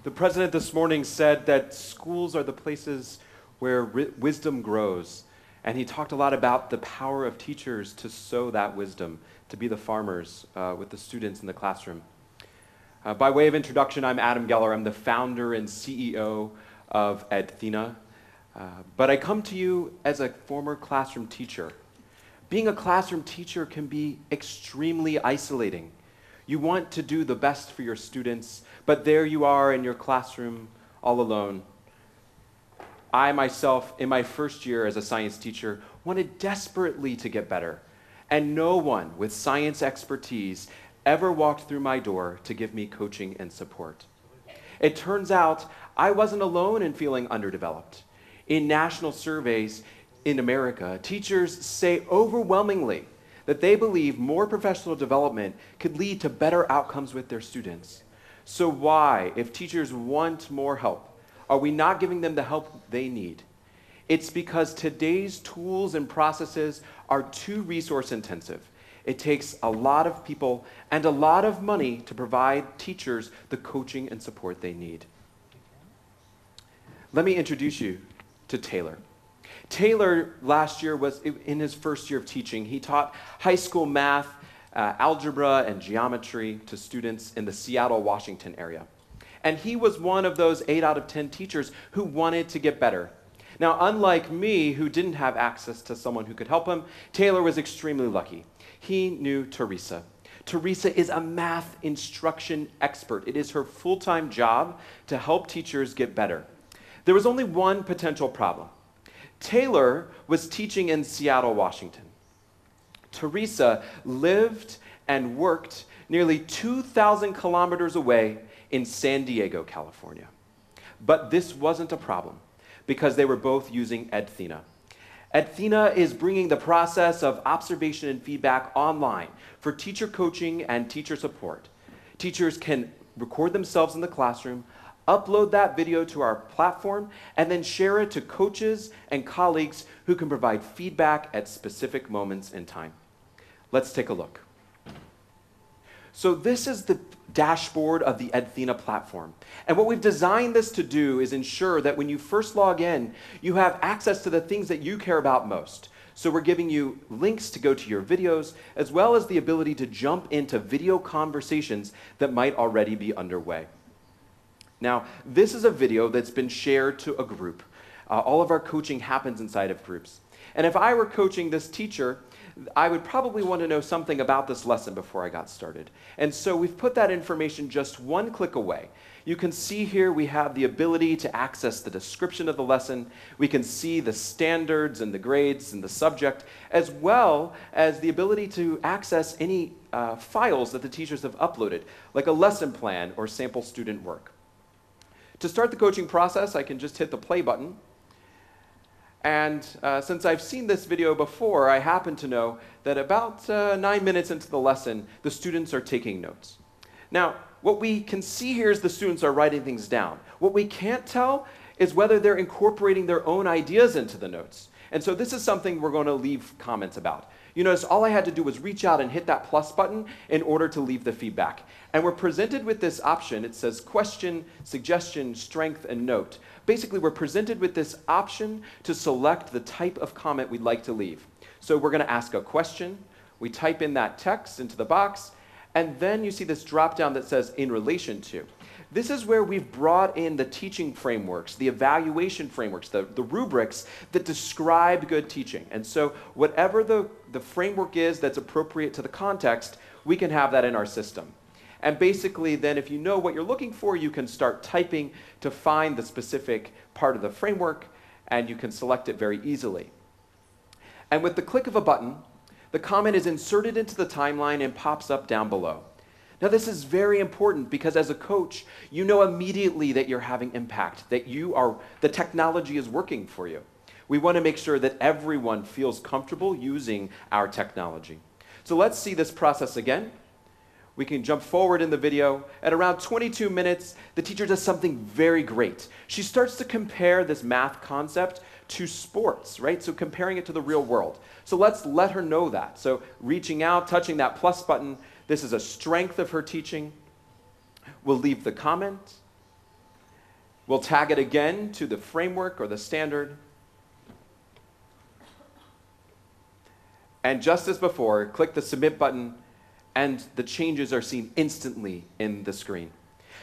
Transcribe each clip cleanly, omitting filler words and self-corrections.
The president this morning said that schools are the places where wisdom grows. And he talked a lot about the power of teachers to sow that wisdom, to be the farmers with the students in the classroom. By way of introduction, I'm Adam Geller. I'm the founder and CEO of Edthena. But I come to you as a former classroom teacher. Being a classroom teacher can be extremely isolating. You want to do the best for your students, but there you are in your classroom all alone. I myself, in my first year as a science teacher, wanted desperately to get better. And no one with science expertise ever walked through my door to give me coaching and support. It turns out I wasn't alone in feeling underdeveloped. In national surveys in America, teachers say overwhelmingly that they believe more professional development could lead to better outcomes with their students. So why, if teachers want more help, are we not giving them the help they need? It's because today's tools and processes are too resource intensive. It takes a lot of people and a lot of money to provide teachers the coaching and support they need. Let me introduce you to Taylor. Taylor last year was in his first year of teaching. He taught high school math, algebra, and geometry to students in the Seattle, Washington area. And he was one of those 8 out of 10 teachers who wanted to get better. Now, unlike me, who didn't have access to someone who could help him, Taylor was extremely lucky. He knew Teresa. Teresa is a math instruction expert. It is her full-time job to help teachers get better. There was only one potential problem. Taylor was teaching in Seattle, Washington. Teresa lived and worked nearly 2,000 kilometers away in San Diego, California. But this wasn't a problem because they were both using Edthena. Edthena is bringing the process of observation and feedback online for teacher coaching and teacher support. Teachers can record themselves in the classroom, upload that video to our platform, and then share it to coaches and colleagues who can provide feedback at specific moments in time. Let's take a look. So this is the dashboard of the Edthena platform. And what we've designed this to do is ensure that when you first log in, you have access to the things that you care about most. So we're giving you links to go to your videos, as well as the ability to jump into video conversations that might already be underway. Now, this is a video that's been shared to a group. All of our coaching happens inside of groups. And if I were coaching this teacher, I would probably want to know something about this lesson before I got started. And so we've put that information just one click away. You can see here we have the ability to access the description of the lesson. We can see the standards and the grades and the subject, as well as the ability to access any files that the teachers have uploaded, like a lesson plan or sample student work. To start the coaching process, I can just hit the play button. And since I've seen this video before, I happen to know that about 9 minutes into the lesson, the students are taking notes. Now, what we can see here is the students are writing things down. What we can't tell is whether they're incorporating their own ideas into the notes. And so this is something we're going to leave comments about. You notice all I had to do was reach out and hit that plus button in order to leave the feedback. And we're presented with this option. It says question, suggestion, strength, and note. Basically, we're presented with this option to select the type of comment we'd like to leave. So we're going to ask a question. We type in that text into the box. And then you see this drop down that says in relation to. This is where we've brought in the teaching frameworks, the evaluation frameworks, the rubrics that describe good teaching. And so whatever the framework is that's appropriate to the context, we can have that in our system. And basically then if you know what you're looking for, you can start typing to find the specific part of the framework, and you can select it very easily. And with the click of a button, the comment is inserted into the timeline and pops up down below. Now this is very important because as a coach, you know immediately that you're having impact, that the technology is working for you. We want to make sure that everyone feels comfortable using our technology. So let's see this process again. We can jump forward in the video. At around 22 minutes, the teacher does something very great. She starts to compare this math concept to sports, right? So comparing it to the real world. So let's let her know that. So reaching out, touching that plus button, this is a strength of her teaching. We'll leave the comment. We'll tag it again to the framework or the standard. And just as before, click the submit button, and the changes are seen instantly in the screen.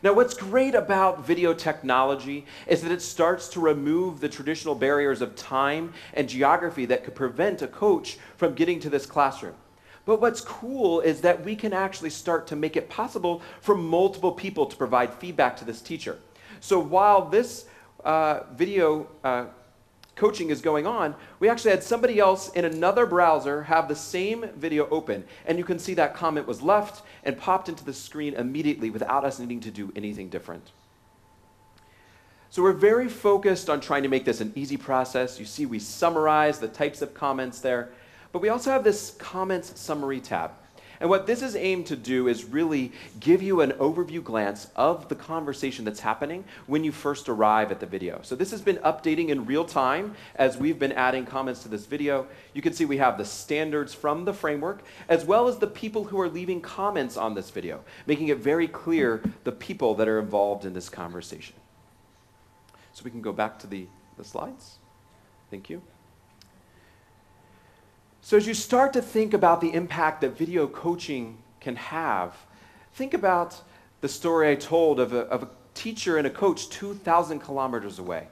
Now, what's great about video technology is that it starts to remove the traditional barriers of time and geography that could prevent a coach from getting to this classroom. But what's cool is that we can actually start to make it possible for multiple people to provide feedback to this teacher. So while this video coaching is going on, we actually had somebody else in another browser have the same video open, and you can see that comment was left and popped into the screen immediately without us needing to do anything different. So we're very focused on trying to make this an easy process. You see we summarize the types of comments there, but we also have this comments summary tab. And what this is aimed to do is really give you an overview glance of the conversation that's happening when you first arrive at the video. So this has been updating in real time as we've been adding comments to this video. You can see we have the standards from the framework, as well as the people who are leaving comments on this video, making it very clear the people that are involved in this conversation. So we can go back to the slides. Thank you. So as you start to think about the impact that video coaching can have, think about the story I told of a teacher and a coach 2,000 kilometers away,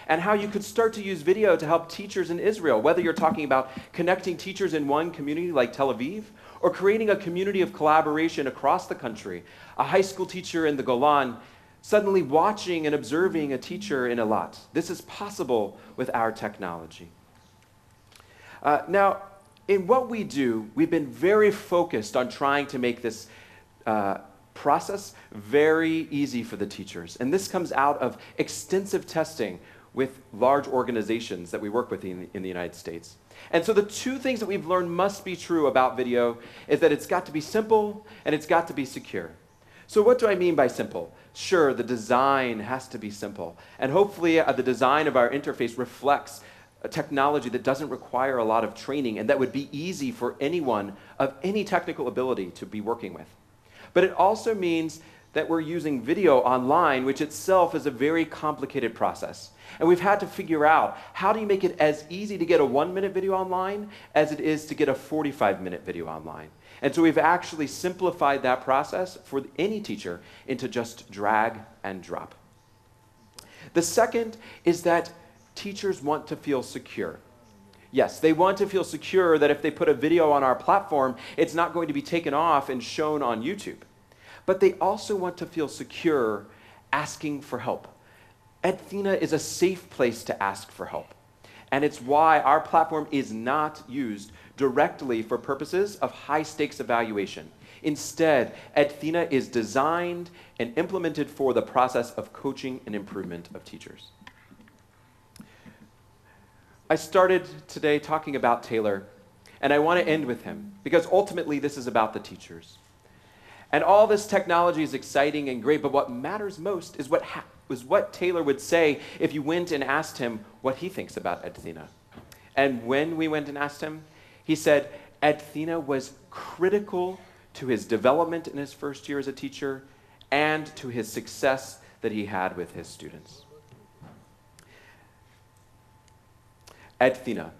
and how you could start to use video to help teachers in Israel, whether you're talking about connecting teachers in one community like Tel Aviv, or creating a community of collaboration across the country, a high school teacher in the Golan suddenly watching and observing a teacher in Eilat. This is possible with our technology. Now, in what we do, we've been very focused on trying to make this process very easy for the teachers. And this comes out of extensive testing with large organizations that we work with in the United States. And so the two things that we've learned must be true about video is that it's got to be simple and it's got to be secure. So what do I mean by simple? Sure, the design has to be simple. And hopefully the design of our interface reflects a technology that doesn't require a lot of training and that would be easy for anyone of any technical ability to be working with. But it also means that we're using video online, which itself is a very complicated process. And we've had to figure out, how do you make it as easy to get a 1-minute video online as it is to get a 45-minute video online? And so we've actually simplified that process for any teacher into just drag and drop. The second is that teachers want to feel secure. Yes, they want to feel secure that if they put a video on our platform, it's not going to be taken off and shown on YouTube. But they also want to feel secure asking for help. Edthena is a safe place to ask for help. And it's why our platform is not used directly for purposes of high-stakes evaluation. Instead, Edthena is designed and implemented for the process of coaching and improvement of teachers. I started today talking about Taylor, and I want to end with him, because ultimately this is about the teachers. And all this technology is exciting and great, but what matters most is what Taylor would say if you went and asked him what he thinks about Edthena. And when we went and asked him, he said Edthena was critical to his development in his first year as a teacher and to his success that he had with his students. Edthena,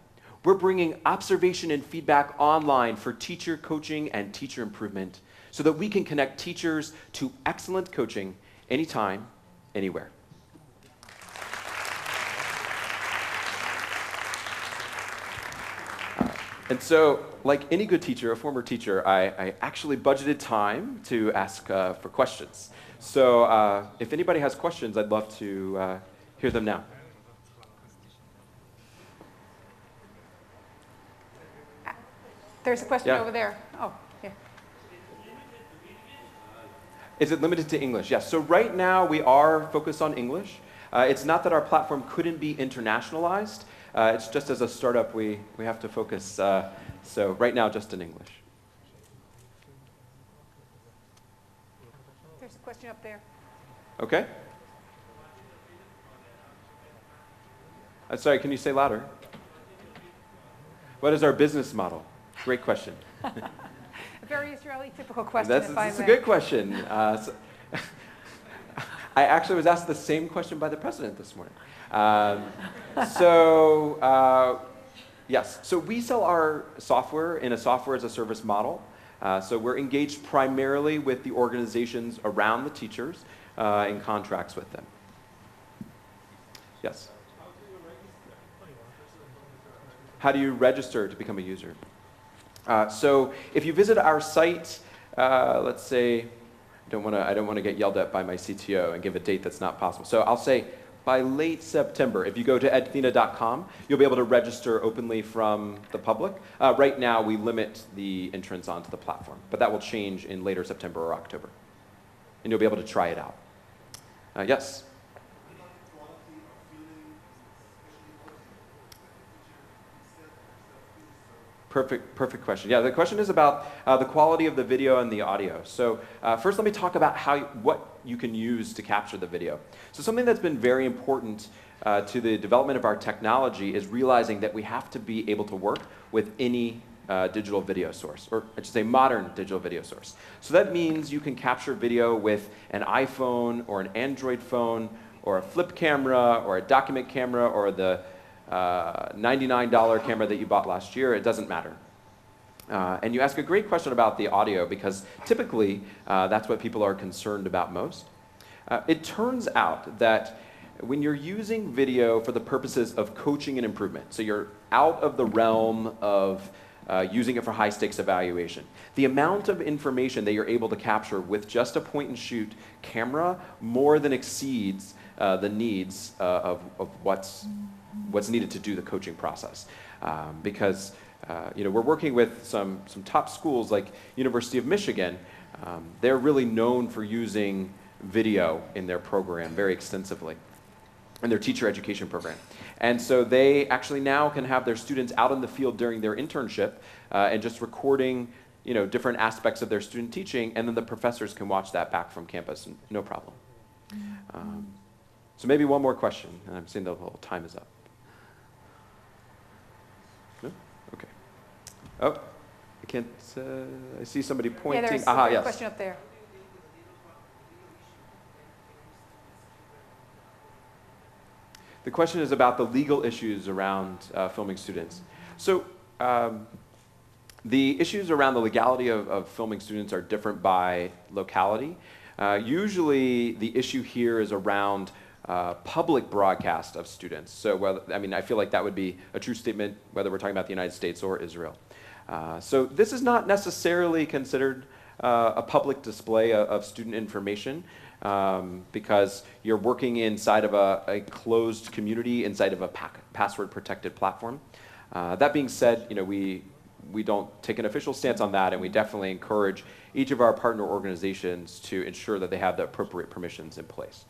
we're bringing observation and feedback online for teacher coaching and teacher improvement so that we can connect teachers to excellent coaching anytime, anywhere. And so, like any good teacher, a former teacher, I actually budgeted time to ask for questions. So if anybody has questions, I'd love to hear them now. There's a question over there. Oh, yeah. Is it limited to English? Yes. So right now we are focused on English. It's not that our platform couldn't be internationalized. It's just as a startup we have to focus. So right now just in English. There's a question up there. Okay. Sorry, can you say louder? What is our business model? Great question. A very Israeli typical question, That's a good question. I I actually was asked the same question by the president this morning. Yes, so we sell our software in a software as a service model. So we're engaged primarily with the organizations around the teachers in contracts with them. Yes? How do you register to become a user? So if you visit our site, let's say, I don't want to get yelled at by my CTO and give a date that's not possible. So I'll say by late September, if you go to edthena.com, you'll be able to register openly from the public. Right now, we limit the entrance onto the platform, but that will change in later September or October. And you'll be able to try it out. Yes? Perfect question. Yeah, the question is about the quality of the video and the audio. So first let me talk about what you can use to capture the video. So something that's been very important to the development of our technology is realizing that we have to be able to work with any digital video source, or I should say modern digital video source. So that means you can capture video with an iPhone or an Android phone or a flip camera or a document camera or the $99 camera that you bought last year. It doesn't matter. And you ask a great question about the audio because typically that's what people are concerned about most. It turns out that when you're using video for the purposes of coaching and improvement, so you're out of the realm of using it for high stakes evaluation, the amount of information that you're able to capture with just a point and shoot camera more than exceeds the needs of what's needed to do the coaching process. Because we're working with some top schools like University of Michigan. They're really known for using video in their program very extensively, in their teacher education program. And so they actually now can have their students out in the field during their internship and just recording different aspects of their student teaching, and then the professors can watch that back from campus, no problem. So maybe one more question, and I'm seeing the whole time is up. No? Okay. Oh, I can't, I see somebody pointing. Yeah, there's a question up there. The question is about the legal issues around filming students. So the issues around the legality of filming students are different by locality. Usually the issue here is around public broadcast of students. So I feel like that would be a true statement whether we're talking about the United States or Israel. So this is not necessarily considered a public display of student information because you're working inside of a closed community, inside of a password-protected platform. That being said, we don't take an official stance on that, and we definitely encourage each of our partner organizations to ensure that they have the appropriate permissions in place.